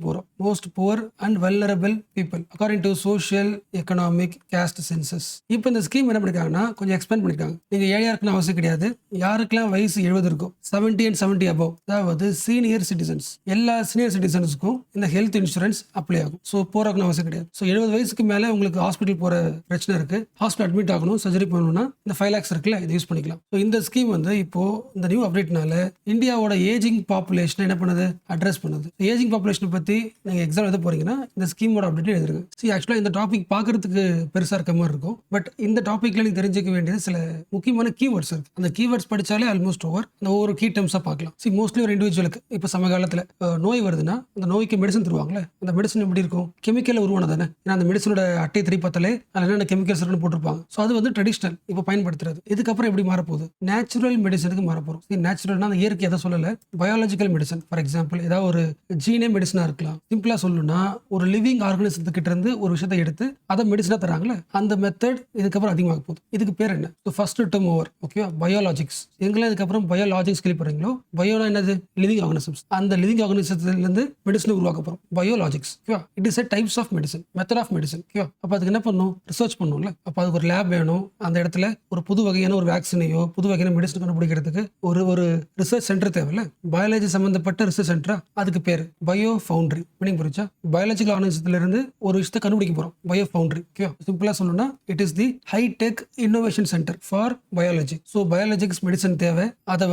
poor and vulnerable people according to social economic caste census. இப்போ இந்த ஸ்கீம் என்ன பண்ணிருக்காங்கன்னா கொஞ்சம் எக்ஸ்பேண்ட் பண்ணிருக்காங்க. நீங்க ஏழையா இருக்குன்னு அவசியம் கிடையாது. யாருக்கெல்லாம் வயசு 70 இருக்கும், 70 and 70 above, அதாவது சீனியர் சிட்டிசன்ஸ், எல்லா சீனியர் சிட்டிசன்ஸ்க்கும் இந்த ஹெல்த் இன்சூரன்ஸ் அப்ளை ஆகும். ஸோ போறாக்குன்னு அவசியம் கிடையாது. ஸோ 70 வயசுக்கு மேல உங்களுக்கு ஹாஸ்பிட்டல் போற பிரச்சனை இருக்கு, ஹாஸ்பிட்டல் அட்மிட் ஆகணும், சர்ஜரி பண்ணணும்னா இந்த 5 lakhs இருக்குல்ல, இதை யூஸ் பண்ணிக்கலாம். ஸோ இந்த ஸ்கீம் வந்து இப்போ இந்த நியூ அப்டேட்னால இந்தியாவோட ஏஜிங் பாப்புலேஷன் என்ன பண்ணுது? அட்ரஸ் பண்ணுது. ஏஜிங் பாப்புலேஷனை பத்தி நீங்க எக்ஸாம் எழுத போறீங்கன்னா இந்த ஸ்கீமோட அப்டேட் எழுதுங்க. ஆக்சுவலா இந்த டாபிக் பாக்குறதுக்கு பெருசா இருக்க மாதிரி இருக்கும். பட் இந்த டாபிக்ல நீங்க தெரிஞ்சுக்க வேண்டியது சில முக்கியமான கீவேர்ட்ஸ் இருக்கு. அந்த கீவேர்ட்ஸ் படிச்சாலே ஆல்மோஸ்ட் ஓவர். அந்த ஒவ்வொரு கீ டெர்ம்ஸா பார்க்கலாம். மோஸ்ட்லி ஒரு இண்டிவிஜுவலுக்கு இப்போ சமகாலத்துல நோய் வருதுன்னா அந்த நோய்க்கு மெடிசன் தருவாங்களே, அந்த மெடிசன் எப்படி இருக்கும்? கெமிக்கல் உருவானதானே. ஏன்னா அந்த மெடிசனோட அட்டை திருப்பி பார்த்தாலே அதில் என்னென்ன கெமிக்கல்ஸ் இருக்குன்னு போட்டிருப்பாங்க. ஸோ அது வந்து ட்ரெடிஷனல் இப்போ பயன்படுத்துறது. இதுக்கப்புறம் எப்படி மாறப்போகுது? நேச்சுரல் மெடிசனுக்கு மாறப்போம். நேச்சுரல்னா அந்த இயற்கை எதை சொல்லல, பயாலஜிக்கல் மெடிசன். ஃபார் எக்ஸாம்பிள் ஏதாவது ஒரு ஜீனே மெடிசனா இருக்கலாம். சிம்பிளா சொல்லணும்னா ஒரு லிவிங் ஆர்கனிசத்துக்கிட்ட இருந்து ஒரு விஷயத்தை எடுத்து அதை மெடிசனா தராங்களே, அந்த மெத்தட் இதுக்கு இதுக்கப்புறம் அதிகமாக போகுது. இதுக்கு பேர் என்ன? So first term over. ஓகேவா? பயோலாஜிக்ஸ். எங்கெல்லாம் இதுக்கப்புறம் பயோலாஜிக்ஸ் கேள்விப்படுறீங்களோ, பயோனா என்னது? Living organisms. அந்த லிவிங் ஆர்கனிசத்துலேருந்து மெடிசன் உருவாக்க போகிறோம். பயோலாஜிக்ஸ். ஓகேவா? It is a types of medicine, method of medicine. ஓகேவா? அப்போ அதுக்கு என்ன பண்ணணும்? ரிசர்ச் பண்ணணும்ல. அப்போ அதுக்கு ஒரு லேப் வேணும். அந்த இடத்துல ஒரு புது வகையான ஒரு வேக்சினையோ புது வகையான மெடிசன் கண்டுபிடிக்கிறதுக்கு ஒரு ரிசர்ச் சென்டர் தேவையில்ல. பயாலஜி சம்பந்தப்பட்ட ரிசர்ச் சென்டரா? அதுக்கு பேர் பயோ ஃபவுண்டரி. மீனிங் புரிஞ்சா? பயாலஜிக்கல் ஆர்கனிசத்துல இருந்து ஒரு விஷயத்தை கண்டுபிடிக்க போறோம். Bio foundry. ஓகே, சிம்பிளா சொல்லணும்னா it is the high tech innovation centre for biology. So biologics medicine தேவை, அதை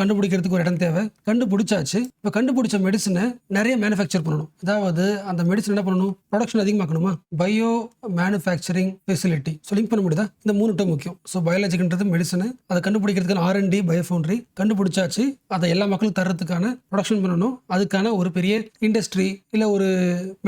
கண்டுபிடிக்கிறதுக்கு ஒரு இடம் தேவை. கண்டுபிடிச்சாச்சு. இப்போ கண்டுபிடிச்ச மெடிசனை நிறைய மேனுஃபேக்சர் பண்ணணும். அதாவது அந்த மெடிசன் என்ன பண்ணணும்? ப்ரொடக்ஷன் அதிகமாக்கணுமா? Bio manufacturing facility. So link பண்ண முடியுதா? இந்த 3 டேர்ம் முக்கியம். ஸோ பயாலஜிக்ன்றது மெடிசன், அதை கண்டுபிடிக்கிறதுக்கான R&D பயோ ஃபவுண்டரி. கண்டுபிடிச்சாச்சு, அதை எல்லா மக்களுக்கும் தரத்துக்கான ப்ரொடக்ஷன் பண்ணணும். அதுக்கான ஒரு பெரிய இண்டஸ்ட்ரி இல்ல ஒரு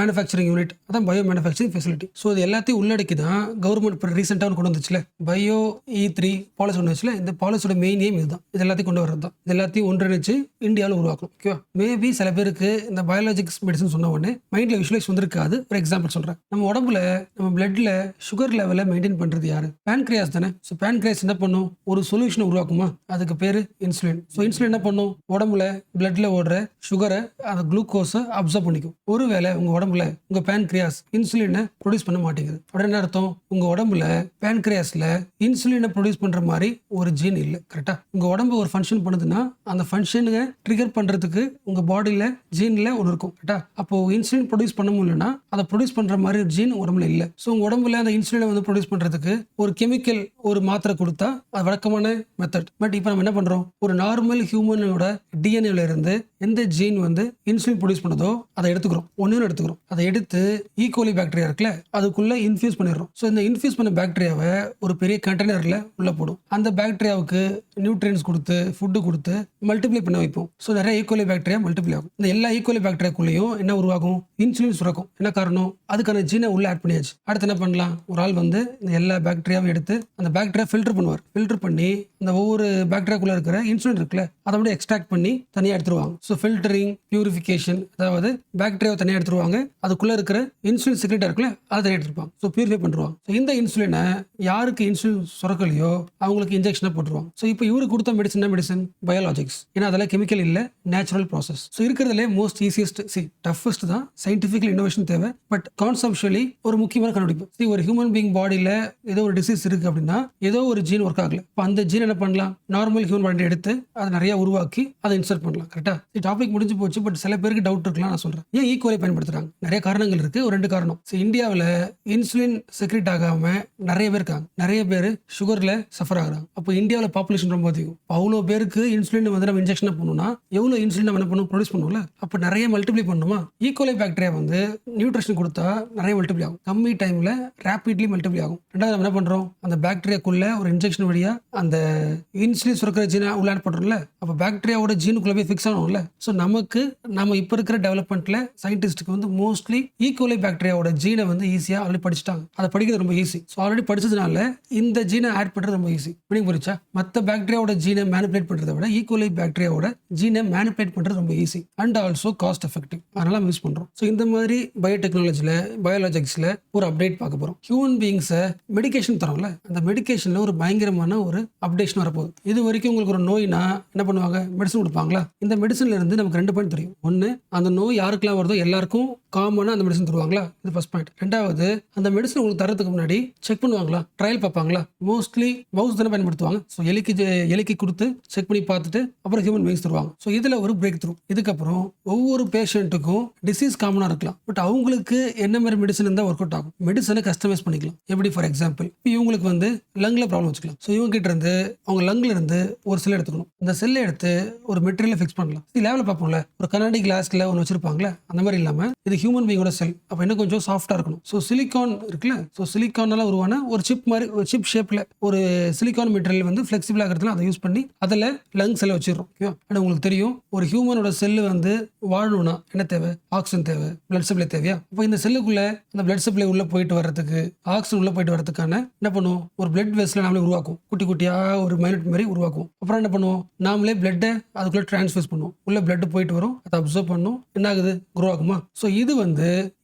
மேனுஃபேக்சரிங் யூனிட், அதான் பயோ மேனுஃபேக்சரிங் ஃபெசிலிட்டி. ஸோ இது எல்லாத்தையும் உள்ளடக்கி தான் கவர்மெண்ட் இப்போ ரீசெண்டாக கொண்டு வந்துச்சுல பயோ E3 பாலிசி கொண்டு வந்துச்சுல. இந்த பாலிசியோட மெயின் எய்ம் இதுதான். இது எல்லாத்தையும் கொண்டு வரது தான். இது எல்லாத்தையும் ஒன்றிணைச்சு இந்தியாவில் உருவாக்கணும். ஓகேவா? மேபி சில பேருக்கு இந்த பயாலஜிக்ஸ் மெடிசன் சொன்ன உடனே மைண்ட்ல விஷுவலைஸ் வந்திருக்காது. ஒரு எக்ஸாம்பிள் சொல்றேன். நம்ம உடம்புல நம்ம பிளட்ல சுகர் லெவலை மெயின்டைன் பண்றது யாரு? பேன்கிரியாஸ் தானே. ஸோ பேன்கிரியாஸ் என்ன பண்ணும்? ஒரு சொல்யூஷனை உருவாக்குமா? அதுக்கு பேரு இன்சுலின். ஸோ இன்சுலின் என்ன பண்ணும்? உடம்புல பிளட்ல ஓடுற சுகரை, அந்த குளுக்கோஸை அப்சர்வ் பண்ணிக்கும். ஒருவேளை உங்க உடம்புல உங்க பேன்கிரியாஸ் இன்சுலினை ப்ரொடியூஸ் பண்ண மாட்டேங்குது, அப்படின்னு அர்த்தம் உங்க உடம்புல பேன்கிரியாஸ்ல இன்சுலினை ப்ரொடியூஸ் பண்ற மாதிரி ஒரு ஜீன் இல்லை. கரெக்டா? உங்க உடம்பு ஒரு ஃபங்க்ஷன் பண்ணுதுன்னா அந்த ஃபங்க்ஷனுங்க ட்ரிகர் பண்றதுக்கு உங்க பாடியில ஜீன்ல ஒன்று இருக்கும். கரெக்டா? அப்போ இன்சுலின் ப்ரொடியூஸ் பண்ண முடியலன்னா அதை ப்ரொடியூஸ் பண்ற மாதிரி ஒரு ஜீன் உடம்புல இல்லை. ஸோ உங்க உடம்புல அந்த இன்சுலினை ப்ரொடியூஸ் பண்றதுக்கு ஒரு கெமிக்கல், ஒரு மாத்திரை கொடுத்தா அது வழக்கமான மெத்தட். பட் இப்போ நம்ம என்ன பண்றோம்? ஒரு நார்மல் ஹியூமனோட டிஎன்ஏல இருந்து எந்த ஜீன் இன்சுலின் ப்ரொடியூஸ் பண்ணதோ அதை எடுத்துக்கிறோம். ஒன்னு எடுத்துக்கிறோம். அதை எடுத்து ஈகோலி பாக்டீரியா இருக்குல்ல, அதுக்குள்ள இன்ஃபியூஸ் பண்ணிடுறோம். ஸோ இந்த இன்ஃபியூஸ் பண்ண பாக்டீரியாவை ஒரு பெரிய கண்டெய்னர்ல உள்ள போடும். அந்த பாக்டீரியாவுக்கு நியூட்ரியன்ஸ் கொடுத்து ஃபுட்டு கொடுத்து மல்டிப்ளை பண்ண வைப்போம். ஸோ நிறைய ஈகோலி பாக்டீரியா மல்டிப்ளை ஆகும். இந்த எல்லா ஈகோலி பாக்டீரியாக்குள்ளேயும் என்ன உருவாகும்? இன்சுலின் சுரக்கும். என்ன காரணம்? அதுக்கான ஜீனை உள்ள ஆட் பண்ணியாச்சு. அடுத்து என்ன பண்ணலாம்? ஒரு ஆள் இந்த எல்லா பாக்டீரியாவும் எடுத்து அந்த பாக்டீரியா ஃபில்டர் பண்ணுவார். ஃபில்டர் பண்ணி அந்த ஒவ்வொரு பாக்டீரியாக்குள்ள இருக்கிற இன்சுலின் இருக்குல்ல, அதை எக்ஸ்ட்ராக்ட் பண்ணி தனியாக எடுத்துருவாங்க. ஸோ ஃபில்டரிங், பியூரிஃபிகேஷன், அதாவது பாக்டீரியாவை தனியாக எடுத்துருவாங்க. அதுக்குள்ள இருக்கிற இன்சுலின் செக்ரெட்டா இருக்குல்ல, அதை தனியாக எடுத்துருப்பாங்க. ஸோ பியூரிஃபை பண்ணுவாங்க. ஸோ இந்த இன்சுலினை யாருக்கு இன்சுலின் சுரக்கலையோ அவங்களுக்கு இன்ஜெக்ஷனை போட்டுருவாங்க. ஸோ இப்போ இவருக்கு கொடுத்த மெடிசன் பயாலஜிக்ஸ். ஏன்னா அதெல்லாம் கெமிக்கல் இல்லை, நேச்சுரல் ப்ராசஸ். ஸோ இருக்கிறதுலே மோஸ்ட் ஈஸியஸ்ட், டஃபஸ்ட் தான். சயின்டிஃபிக்கல் இன்னோவேஷன் தேவை, பட் கான்செப்சுவலி ஒரு முக்கியமான கண்டுபிடிப்பு. ஒரு ஹியூமன் பீயிங் பாடியில ஏதோ ஒரு டிசீஸ் இருக்கு அப்படின்னா ஏதோ ஒரு ஜீன் ஒர்க் ஆகல. இப்போ அந்த ஜீன் என்ன பண்ணலாம்? நார்மல் ஹியூமன் பாடி எடுத்து அதை நிறைய உருவாக்கி அதை இன்சர்ட் பண்ணலாம். கரெக்டா? டாபிக் முடிஞ்சு போச்சு. பட் சில பேருக்கு டவுட் இருக்கலாம். நான் சொல்றேன் ஏன் ஈக்குவலை பயன்படுத்துறாங்க. நிறைய காரணங்கள் இருக்கு. ஒரு 2 காரணம். இந்தியாவில் இன்சுலின் செக்ரெட் ஆகாம நிறைய பேர் இருக்காங்க. நிறைய பேர் சுகர்ல சஃபர் ஆகுறாங்க. அப்போ இந்தியாவில் பாப்புலேஷன் ரொம்ப அதிகம். அவ்வளோ பேருக்கு இன்சுலின் நம்ம இன்ஜெக்ஷன் பண்ணணும்னா எவ்வளவு இன்சுலின் நம்ம என்ன பண்ணும்? ப்ரொடியூஸ் பண்ணுவோம்ல. அப்போ நிறைய மல்டிப்ளை பண்ணுமா? ஈக்குவலை பாக்டீரியா நியூட்ரிஷன் கொடுத்தா நிறைய மல்டிப்ளை ஆகும். கம்மி டைம்ல ரேபிட்லி மல்டிப்ளை ஆகும். ரெண்டாவது நம்ம என்ன பண்றோம்? அந்த பாக்டீரியாக்குள்ள ஒரு இன்ஜெக்ஷன் வழியா அந்த இன்சுலின் சுரக்கிற ஜீனை உள்ள ஆட் பண்றோம்ல. அப்போ பாக்டீரியாவோட ஜீனுக்குள்ள போய் ஃபிக்ஸ் ஆகும்ல. ஸோ நம்ம இப்போ இருக்கிற டெவலப்மெண்ட்ல சயின்டிஸ்டுக்கு மோஸ்ட்லி ஈகோலி பாக்டீரியாவோட ஜீனை ஈஸியா ஆல்ரெடி படிச்சுட்டாங்க. அதை படிக்கிறது ரொம்ப ஈஸி. ஸோ ஆல்ரெடி படிச்சதுனால இந்த ஜீனை ஆட் பண்றது ரொம்ப ஈஸி. புரிச்சா? மற்ற பாக்டீரியாவோட ஜீனை மேனிபுலேட் பண்றதை விட ஈகோலி பாக்டீரியாவோட ஜீனை மேனிபுலேட் பண்றது ரொம்ப easy and also cost effective. அதனால யூஸ் பண்றோம். ஸோ இந்த மாதிரி பயோடெக்னாலஜில, பயாலஜிக்ஸ்ல ஒரு அப்டேட் பார்க்க போறோம். ஹியூமன் பீயிங்ஸை மெடிகேஷன் தரோம்ல, அந்த மெடிகேஷன்ல ஒரு பயங்கரமான ஒரு அப்டேஷன் வரப்போகுது. இது வரைக்கும் உங்களுக்கு ஒரு நோய்னா என்ன பண்ணுவாங்க? மெடிசன் கொடுப்பாங்களா? இந்த மெடிசன்ல இருந்து நமக்கு 2 பாயிண்ட் தெரியும். ஒன்னு, அந்த நோய் யாருக்கெல்லாம் வருதோ எல்லாருக்கும் காமனா அந்த மெடிசன் தருவாங்களா? இது ஃபர்ஸ்ட் பாயிண்ட். ரெண்டாவது, அந்த மெடிசன் உங்களுக்கு தரதுக்கு முன்னாடி செக் பண்ணுவாங்களா? ட்ரையல் பார்ப்பாங்களா? மோஸ்ட்லி மவுஸ் தானே பயன்படுத்துவாங்க. ஸோ எலிக்கு கொடுத்து செக் பண்ணி பார்த்துட்டு அப்புறம் ஹியூமன் பீயிங்ஸ் தருவாங்க. ஸோ இதுல ஒரு பிரேக் த்ரூ. இதுக்கப்புறம் ஒவ்வொரு பேஷண்ட்டுக்கும் டிசீஸ் காமனா இருக்கலாம், பட் அவங்களுக்கு என்ன மாதிரி மெடிசன் இருந்தால் ஒர்க் அவுட் ஆகும்? மெடிசனை கஸ்டமைஸ் பண்ணிக்கலாம். எப்படி? ஃபார் எக்ஸாம்பிள், இவங்களுக்கு லங்ல ப்ராப்ளம் வச்சுக்கலாம். ஸோ இவங்க கிட்ட இருந்து அவங்க லங்ல இருந்து ஒரு செல் எடுத்துக்கணும். இந்த செல்லை எடுத்து ஒரு மெட்டீரியல் ஃபிக்ஸ் பண்ணலாம். லேப்ல பார்ப்போம்ல, ஒரு கண்ணாடி கிளாஸ்ல ஒன்று வச்சிருப்பாங்களே, அந்த மாதிரி இல்லாம இது ஹியூமன் பீயிங்கோட செல். அப்போ இன்னும் கொஞ்சம் சாஃப்டா இருக்கணும். ஸோ சிலிகான் இருக்குல்ல, ஸோ சிலிகானால உருவான ஒரு சிப் மாதிரி, ஒரு சிப் ஷேப்ல ஒரு சிலிகான் மெட்டீரியல் ஃபிளெக்சிபிள் ஆகிறதுல அதை யூஸ் பண்ணி அதில் லங் செல்லை வச்சிடறோம். ஆனால் உங்களுக்கு தெரியும், ஒரு ஹியூமனோட செல்லு வாழணும்னா என்ன தேவை? ஆக்சிஜன் தேவை, பிளட் சப்ளை தேவையா? அப்போ இந்த செல்லுக்குள்ள அந்த பிளட் சப்ளை உள்ள போயிட்டு வர்றதுக்கு, ஆக்சிஜன் உள்ள போயிட்டு வரதுக்கான என்ன பண்ணுவோம்? ஒரு பிளட் வெஸ்ல நாமளே உருவாக்கும். குட்டி குட்டியா ஒரு மைனட் மாதிரி உருவாக்கும். அப்புறம் என்ன பண்ணுவோம்? நாமளே பிளட்டை அதுக்குள்ள டிரான்ஸ்ஃபியூஸ் பண்ணுவோம். உள்ள பிளட் போயிட்டு வரும், அதை அப்சர்வ் பண்ணும். என்ன ஆகுது? குரோ ஆகுமா? ஸோ இது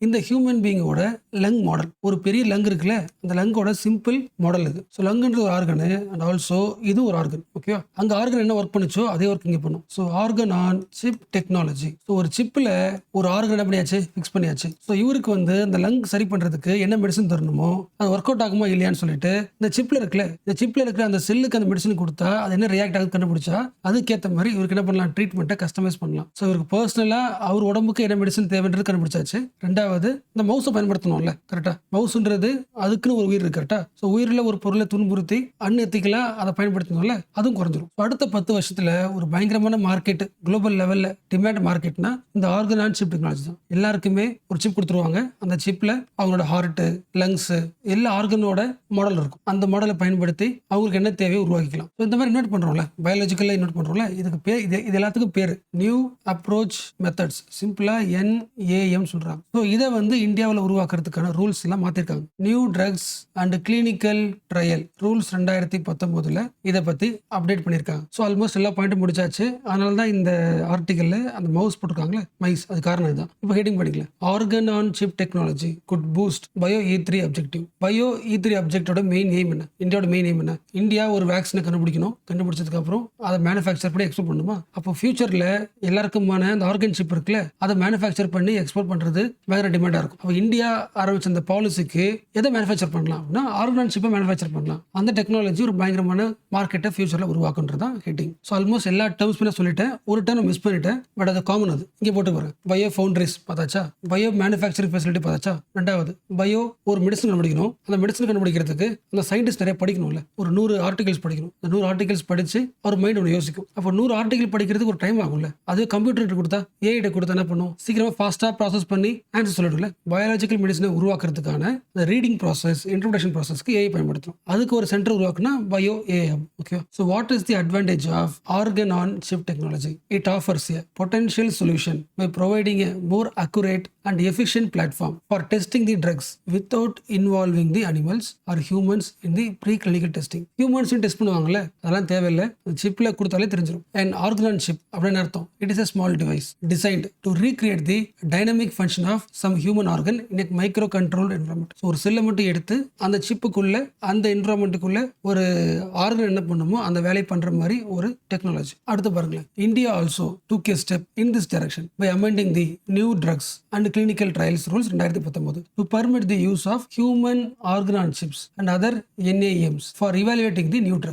இந்த ஹியூமன் பீயிங்கோட லங் மாடல். ஒரு பெரிய லங் இருக்குல்ல, அந்த லங்கோட சிம்பிள் மாடல் இது. ஸோ லங்குன்றது ஒரு ஆர்கனு அண்ட் ஆல்சோ இது ஒரு ஆர்கன். ஓகேவா, அங்க ஆர்கன் என்ன ஒர்க் பண்ணுச்சோ அதே ஒர்க் இங்கே பண்ணும். So organ on chip technology. So ஒரு சிப்பில் ஒரு ஆர்கன் என்ன பண்ணியாச்சு, ஃபிக்ஸ் பண்ணியாச்சு. ஸோ இவருக்கு வந்து இந்த லங் சரி பண்றதுக்கு என்ன மெடிசன் தரணுமோ அது ஒர்க் அவுட் ஆகுமா இல்லையான்னு சொல்லிட்டு இந்த சிப்ல இருக்குல்ல, இந்த சிப்ல இருக்கிற அந்த செல்லுக்கு அந்த மெடிசன் கொடுத்தா அது என்ன ரியாக்ட் ஆகுது கண்டுபிடிச்சா அதுக்கேற்ற மாதிரி இவருக்கு என்ன பண்ணலாம், ட்ரீட்மெண்ட்டை கஸ்டமைஸ் பண்ணலாம். ஸோ இவருக்கு பர்சனலா அவர் உடம்புக்கு என்ன மெடிசன் தேவைன்றது கண்டுபிடிச்சாச்சு. ரெண்டாவது, இந்த மவுஸை பயன்படுத்தணும்ல, கரெக்டா, மவுஸ்ன்றது அதுக்குன்னு ஒரு உயிர் இருக்கு, கரெக்டா. ஸோ உயிரில் ஒரு பொருளை துன்புறுத்தி அன்எத்திக்கலா அதை பயன்படுத்தணும்ல, அதுவும் குறைஞ்சிரும். அடுத்த 10 வருஷத்துல ஒரு பயங்கரமான மார்க்கெட், குளோபல் லெவல்ல டிமாண்ட் மார்க்கெட்னா இந்த ஆர்கன் ஆன் சிப் டெக்னாலஜி தான். எல்லாருக்குமே ஒரு சிப் கொடுத்துருவாங்க. அந்த சிப்ல அவங்களோட ஹார்ட், லங்ஸ், எல்லா ஆர்கனோட மாடல் இருக்கும். அந்த மாடலை பயன்படுத்தி அவங்களுக்கு என்ன தேவையோ உருவாக்கிக்கலாம். ஸோ இந்த மாதிரி இன்வெர்ட் பண்றோம்ல, பயாலஜிக்கல்ல இன்வெர்ட் பண்றோம்ல, இதுக்கு பேர் இது எல்லாத்துக்கும் பேர் நியூ அப்ரோச் மெத்தட்ஸ், சிம்பிளா NAM சொல்றாங்க. ஸோ இதை வந்து இந்தியாவில் உருவாக்குறதுக்கான ரூல்ஸ் எல்லாம் மாத்திருக்காங்க. New drugs and clinical trial rules 2019 இதை பத்தி அப்டேட் பண்ணியிருக்காங்க. ஸோ ஆல்மோஸ்ட் எல்லா பாயிண்ட்டும் முடிச்சாச்சு. அதனால தான் இந்த ஆர்டிகல்ல அந்த மவுஸ் போட்டிருக்காங்களே, மைஸ், அது காரணம் இதுதான். இப்போ ஹெட்டிங் படிக்கல. Organ on chip technology good boost bio E3 objective. Bio E3 அப்ஜெக்டோட மெயின் எய்ம் என்ன, இந்தியாவோட மெயின் எய்ம் என்ன, இந்தியா ஒரு வேக்சினை கண்டுபிடிக்கணும். கண்டுபிடிச்சதுக்கு அப்புறம் அதை மேனுஃபேக்சர் பண்ணி எக்ஸ்போர்ட் பண்ணுமா. அப்போ ஃபியூச்சர்ல எல்லாருக்குமான அந்த ஆர்கன் சிப் இருக்குல்ல, அதை மேனுஃபேக்சர் பண்ணி எக்ஸ்போர்ட் பண்றது பயங்கர டிமாண்டா இருக்கும். அப்போ இந்தியா ஆரம்பிச்ச அந்த பாலிசிக்கு எதை மேனுஃபேக்சர் பண்ணலாம் அப்படின்னா ஆர்கன் சிப்பை மேனுஃபேக்சர் பண்ணலாம். அந்த டெக்னாலஜி ஒரு பயங்கரமான மார்க்கெட்டை ஃபியூச்சர்ல உருவாக்குன்றதான் ஹெட்டிங். ஸோ ஆல்மோஸ்ட் எல்லா டேர்ம்ஸ் சொல்லிட்டேன். ஒரு டேர்ம் மிஸ் பண்ணிட்டேன், பட் அது காமன். அது இங்கே போட்டு பாருங்க. பயோ ஃபவுண்டரிஸ் பார்த்தாச்சா, பயோ மேனுஃபேக்சரிங் ஃபெசிலிட்டி பார்த்தாச்சா. ரெண்டாவது, பயோ ஒரு மெடிசன் கண்டுபிடிக்கணும். அந்த மெடிசன் கண்டுபிடிக்கிறதுக்கு அந்த சயின்டிஸ்ட் நிறைய படிக்கணும்ல, ஒரு 100 ஆர்டிகல்ஸ் படிக்கணும். அந்த 100 ஆர்டிகல்ஸ் படிச்சு அவர் மைண்ட் ஒன்று யோசிக்கும். அப்போ 100 ஆர்டிகல் படிக்கிறதுக்கு ஒரு டைம் ஆகும்ல. அது கம்ப்யூட்டர் கொடுத்தா, ஏஐ கொடுத்தா என்ன பண்ணும், சீக்கிரமா ஃபாஸ்டா ப்ராசஸ் பண்ணி ஆன்சர் சொல்லிடும்ல. பயாலஜிக்கல் மெடிசனை உருவாக்குறதுக்கான இந்த ரீடிங் ப்ராசஸ், இன்ட்ரோடக்ஷன் ப்ராசஸ்க்கு ஏஐ பயன்படுத்தணும். அதுக்கு ஒரு சென்டர் உருவாக்குனா bio AI. Okay, so what is the advantage of organ on chip technology? It offers a potential solution by providing a more accurate and efficient platform for testing the drugs without involving the animals or humans in the preclinical testing. Humans test பண்ணுவாங்கல்ல, அதெல்லாம் தேவையில்லை. சிப்ல கொடுத்தாலே தெரிஞ்சிடும். And organ on chip அப்படின்னு அர்த்தம். It is a small device designed to recreate the dynamic function of some human organ in a micro-controlled environment. So ஒரு செல்லை மட்டும் எடுத்து அந்த சிப்புக்குள்ள, அந்த என்வரான்மெண்ட்டுக்குள்ள ஒரு ஆர்கன் என்ன பண்ணுமோ அந்த வேலை பண்ற மாதிரி ஒரு டெக்னாலஜி. அடுத்து பாருங்களேன், India also took a step in this direction by amending the new drugs and clinical trials rules 2019 to permit the use of human organ on chips and other NAMs for evaluating the new drug.